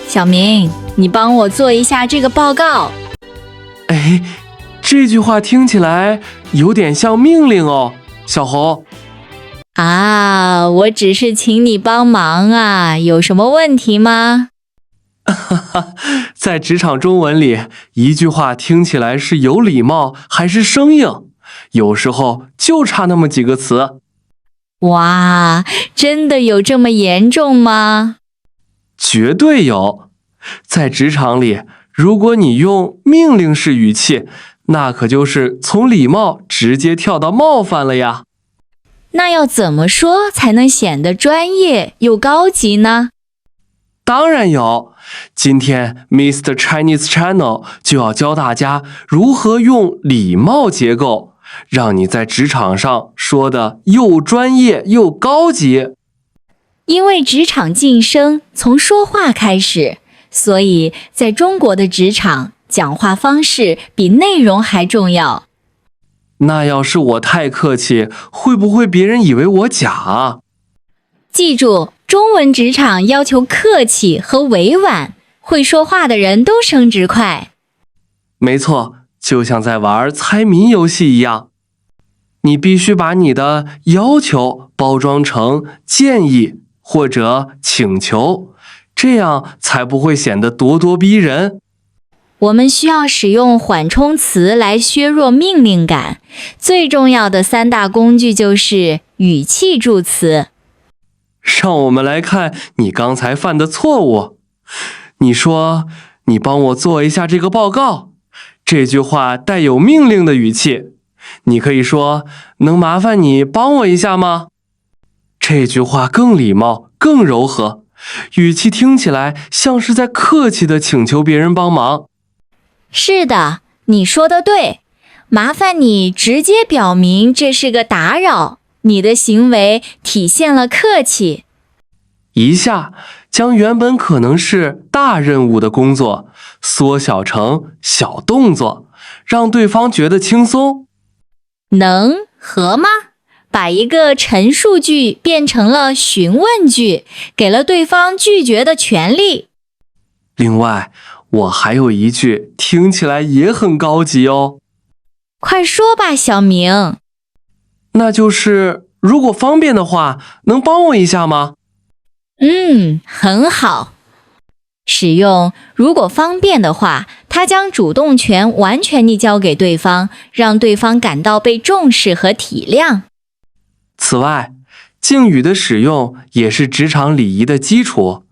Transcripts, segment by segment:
小明，你帮我做一下这个报告。哎，这句话听起来有点像命令哦，小红。啊，我只是请你帮忙啊，有什么问题吗？在职场中文里，一句话听起来是有礼貌还是生硬，有时候就差那么几个词。哇，真的有这么严重吗？绝对有。在职场里，如果你用命令式语气，那可就是从礼貌直接跳到冒犯了呀。那要怎么说才能显得专业又高级呢？当然有，今天 Mr. Chinese Channel 就要教大家如何用礼貌结构，让你在职场上说的又专业又高级。因为职场晋升从说话开始，所以在中国的职场，讲话方式比内容还重要。那要是我太客气，会不会别人以为我假啊？记住，中文职场要求客气和委婉，会说话的人都升职快。没错，就像在玩猜谜游戏一样，你必须把你的要求包装成建议或者请求，这样才不会显得咄咄逼人。我们需要使用缓冲词来削弱命令感，最重要的3大工具就是语气助词。让我们来看你刚才犯的错误。你说，你帮我做一下这个报告，这句话带有命令的语气。你可以说，能麻烦你帮我一下吗？这句话更礼貌，更柔和，语气听起来像是在客气地请求别人帮忙。是的，你说的对。麻烦你直接表明这是个打扰，你的行为体现了客气。一下将原本可能是大任务的工作缩小成小动作，让对方觉得轻松。能和吗？把一个陈述句变成了询问句，给了对方拒绝的权利。另外，我还有一句听起来也很高级哦。快说吧，小明。那就是如果方便的话，能帮我一下吗？很好。使用如果方便的话，它将主动权完全地交给对方，让对方感到被重视和体谅。此外，敬语的使用也是职场礼仪的基础。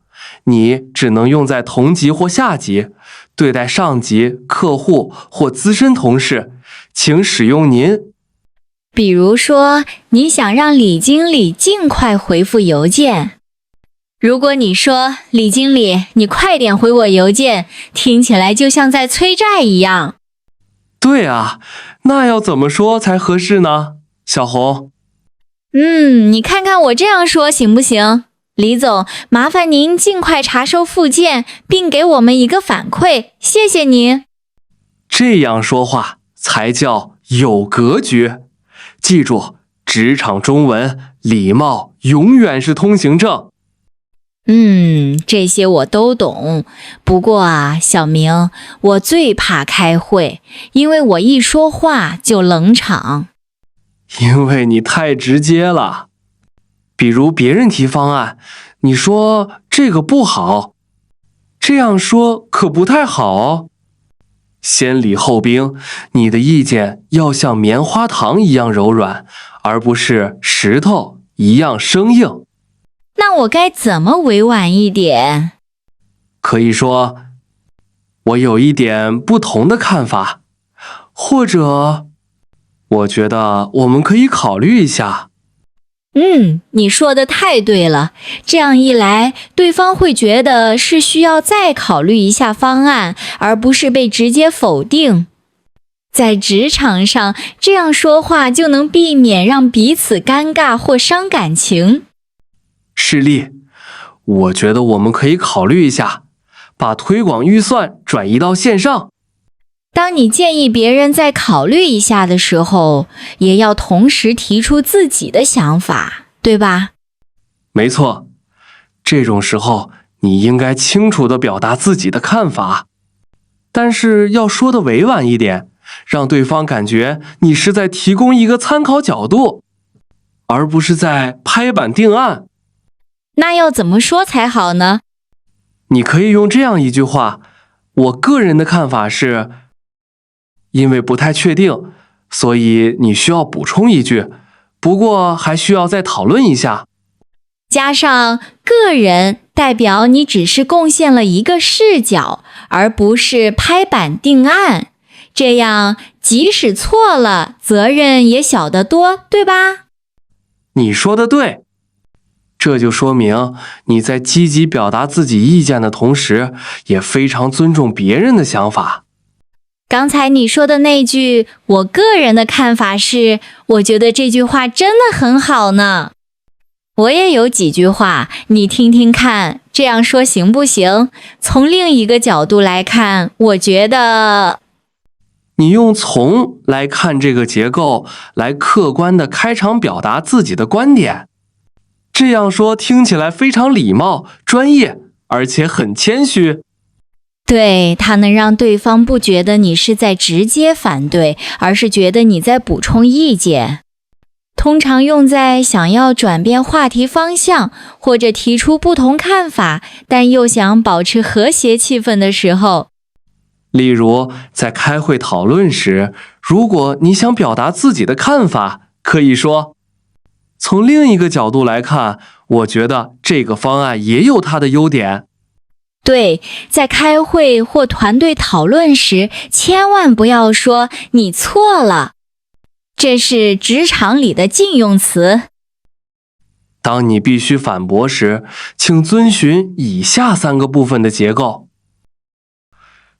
你只能用在同级或下级，对待上级、客户或资深同事，请使用您。比如说，你想让李经理尽快回复邮件。如果你说，李经理，你快点回我邮件，听起来就像在催债一样。对啊，那要怎么说才合适呢？小红。你看看我这样说行不行？李总，麻烦您尽快查收附件，并给我们一个反馈，谢谢您。这样说话才叫有格局。记住，职场中文礼貌永远是通行证。这些我都懂。不过啊，小明，我最怕开会，因为我一说话就冷场。因为你太直接了。比如别人提方案，你说这个不好，这样说可不太好哦。先礼后兵，你的意见要像棉花糖一样柔软，而不是石头一样生硬。那我该怎么委婉一点？可以说，我有一点不同的看法，或者我觉得我们可以考虑一下。你说的太对了。这样一来，对方会觉得是需要再考虑一下方案，而不是被直接否定。在职场上，这样说话就能避免让彼此尴尬或伤感情。示例，我觉得我们可以考虑一下，把推广预算转移到线上。当你建议别人再考虑一下的时候，也要同时提出自己的想法，对吧？没错，这种时候你应该清楚地表达自己的看法，但是要说得委婉一点，让对方感觉你是在提供一个参考角度，而不是在拍板定案。那要怎么说才好呢？你可以用这样一句话：我个人的看法是，因为不太确定，所以你需要补充一句，不过还需要再讨论一下。加上个人，代表你只是贡献了一个视角，而不是拍板定案。这样即使错了，责任也小得多，对吧？你说的对，这就说明你在积极表达自己意见的同时，也非常尊重别人的想法。刚才你说的那句，我个人的看法是，我觉得这句话真的很好呢。我也有几句话，你听听看，这样说行不行？从另一个角度来看，我觉得……你用从来看这个结构，来客观地开场表达自己的观点。这样说听起来非常礼貌、专业，而且很谦虚。对，它能让对方不觉得你是在直接反对，而是觉得你在补充意见。通常用在想要转变话题方向，或者提出不同看法，但又想保持和谐气氛的时候。例如，在开会讨论时，如果你想表达自己的看法，可以说：从另一个角度来看，我觉得这个方案也有它的优点。对，在开会或团队讨论时，千万不要说你错了，这是职场里的禁用词。当你必须反驳时，请遵循以下3个部分的结构。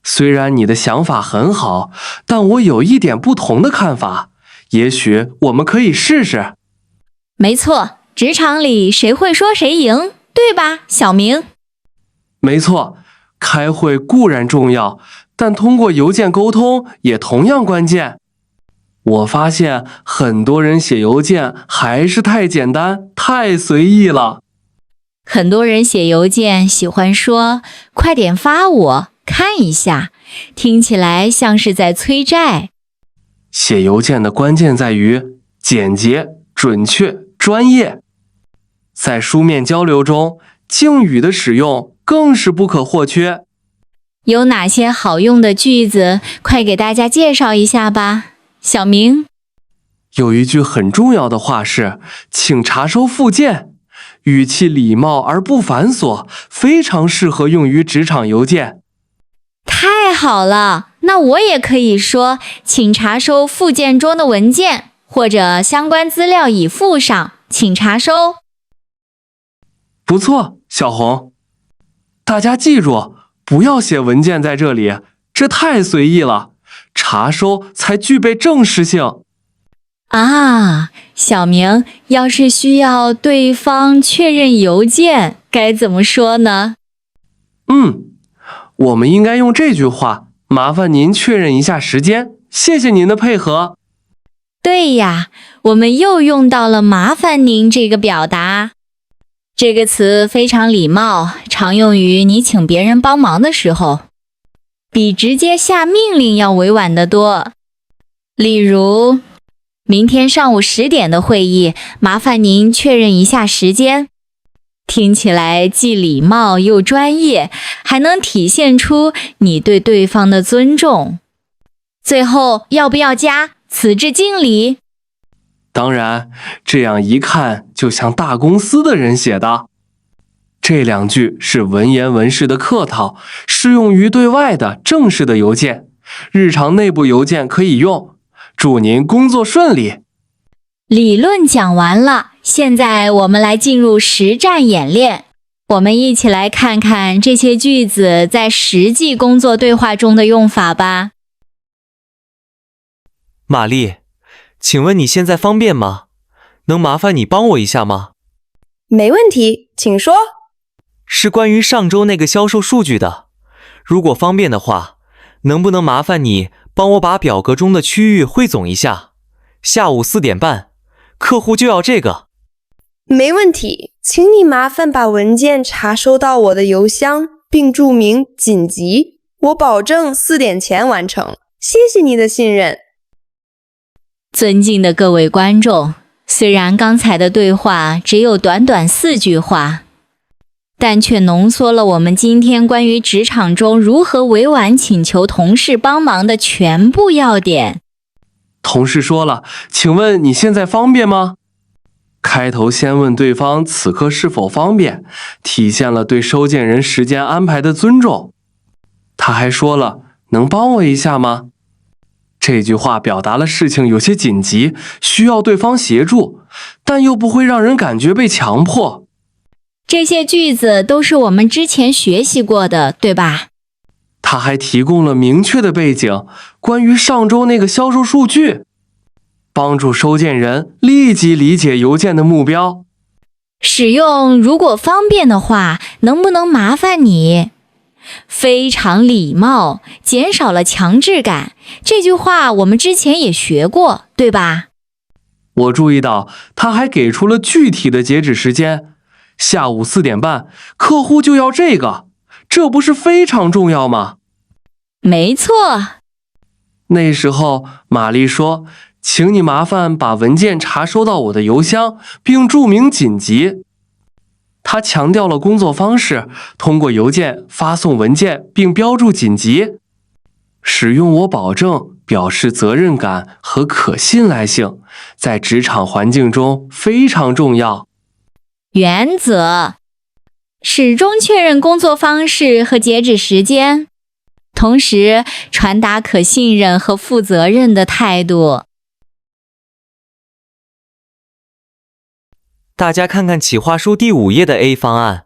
虽然你的想法很好，但我有一点不同的看法，也许我们可以试试。没错，职场里谁会说谁赢，对吧，小明？没错，开会固然重要，但通过邮件沟通也同样关键。我发现很多人写邮件还是太简单、太随意了。很多人写邮件喜欢说“快点发我，看一下”，听起来像是在催债。写邮件的关键在于简洁、准确、专业。在书面交流中，敬语的使用更是不可或缺。有哪些好用的句子？快给大家介绍一下吧，小明。有一句很重要的话是“请查收附件”，语气礼貌而不繁琐，非常适合用于职场邮件。太好了，那我也可以说“请查收附件中的文件”，或者相关资料已附上，请查收。不错，小红。大家记住，不要写文件在这里，这太随意了。查收才具备正式性。啊，小明，要是需要对方确认邮件，该怎么说呢？我们应该用这句话：麻烦您确认一下时间，谢谢您的配合。对呀，我们又用到了麻烦您这个表达。这个词非常礼貌，常用于你请别人帮忙的时候，比直接下命令要委婉得多。例如，明天上午10点的会议，麻烦您确认一下时间。听起来既礼貌又专业，还能体现出你对对方的尊重。最后，要不要加此致敬礼？当然，这样一看就像大公司的人写的。这2句是文言文式的客套，适用于对外的正式的邮件，日常内部邮件可以用。祝您工作顺利。理论讲完了，现在我们来进入实战演练。我们一起来看看这些句子在实际工作对话中的用法吧。玛丽，请问你现在方便吗？能麻烦你帮我一下吗？没问题，请说。是关于上周那个销售数据的。如果方便的话，能不能麻烦你帮我把表格中的区域汇总一下？下午4点半，客户就要这个。没问题，请你麻烦把文件查收到我的邮箱，并注明紧急，我保证4点前完成。谢谢你的信任。尊敬的各位观众，虽然刚才的对话只有短短4句话，但却浓缩了我们今天关于职场中如何委婉请求同事帮忙的全部要点。同事说了，请问你现在方便吗？开头先问对方此刻是否方便，体现了对收件人时间安排的尊重。他还说了，能帮我一下吗？这句话表达了事情有些紧急，需要对方协助，但又不会让人感觉被强迫。这些句子都是我们之前学习过的，对吧？他还提供了明确的背景，关于上周那个销售数据，帮助收件人立即理解邮件的目标。使用如果方便的话，能不能麻烦你？非常礼貌，减少了强制感。这句话我们之前也学过，对吧？我注意到他还给出了具体的截止时间，下午4点半，客户就要这个，这不是非常重要吗？没错。那时候玛丽说，请你麻烦把文件查收到我的邮箱，并注明紧急。他强调了工作方式，通过邮件发送文件并标注紧急。使用我保证表示责任感和可信赖性，在职场环境中非常重要。原则：始终确认工作方式和截止时间，同时传达可信任和负责任的态度。大家看看企划书第5页的 A 方案，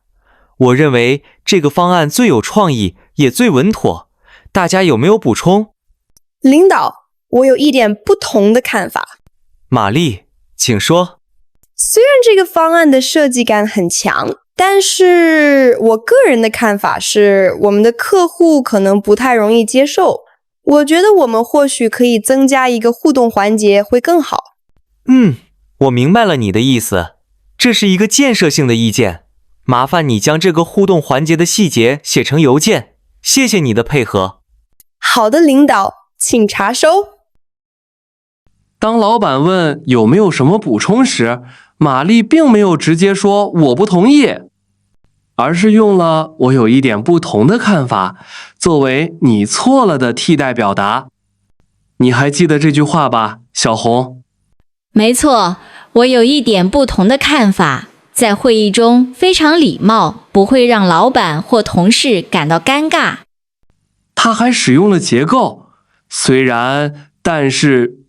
我认为这个方案最有创意，也最稳妥。大家有没有补充？领导，我有一点不同的看法。玛丽，请说。虽然这个方案的设计感很强，但是我个人的看法是，我们的客户可能不太容易接受。我觉得我们或许可以增加一个互动环节会更好。我明白了你的意思，这是一个建设性的意见。麻烦你将这个互动环节的细节写成邮件，谢谢你的配合。好的，领导，请查收。当老板问有没有什么补充时，玛丽并没有直接说我不同意，而是用了我有一点不同的看法作为你错了的替代表达。你还记得这句话吧，小红？没错，我有一点不同的看法，在会议中非常礼貌，不会让老板或同事感到尴尬。他还使用了结构，虽然，但是，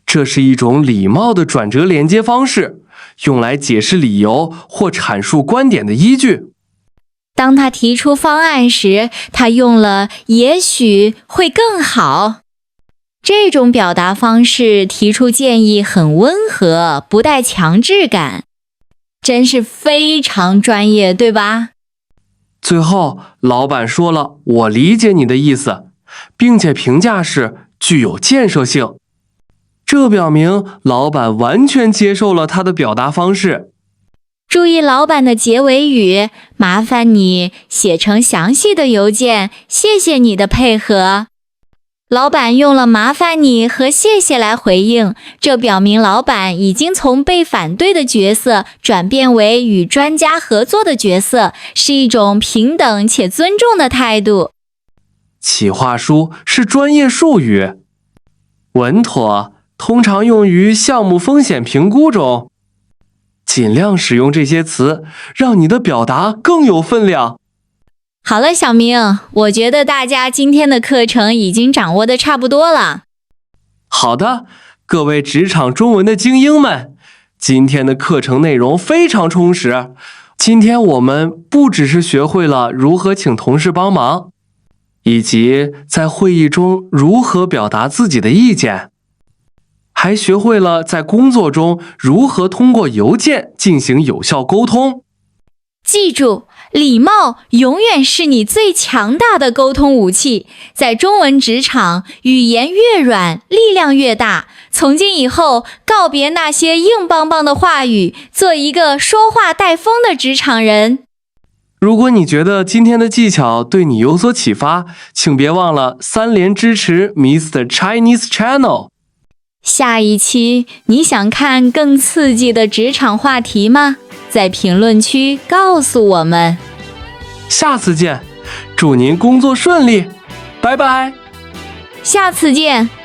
这是一种礼貌的转折连接方式，用来解释理由或阐述观点的依据。当他提出方案时，他用了也许会更好。这种表达方式提出建议很温和，不带强制感，真是非常专业，对吧？最后，老板说了，我理解你的意思，并且评价是具有建设性。这表明老板完全接受了他的表达方式。注意老板的结尾语，麻烦你写成详细的邮件，谢谢你的配合。老板用了麻烦你和谢谢来回应，这表明老板已经从被反对的角色转变为与专家合作的角色，是一种平等且尊重的态度。企划书是专业术语，稳妥通常用于项目风险评估中。尽量使用这些词，让你的表达更有分量。好了，小明，我觉得大家今天的课程已经掌握的差不多了。好的，各位职场中文的精英们，今天的课程内容非常充实。今天我们不只是学会了如何请同事帮忙，以及在会议中如何表达自己的意见，还学会了在工作中如何通过邮件进行有效沟通。记住，礼貌永远是你最强大的沟通武器。在中文职场，语言越软，力量越大。从今以后，告别那些硬邦邦的话语，做一个说话带风的职场人。如果你觉得今天的技巧对你有所启发，请别忘了3连支持 Mr. Chinese Channel。下一期你想看更刺激的职场话题吗？在评论区告诉我们。下次见，祝您工作顺利，拜拜。下次见。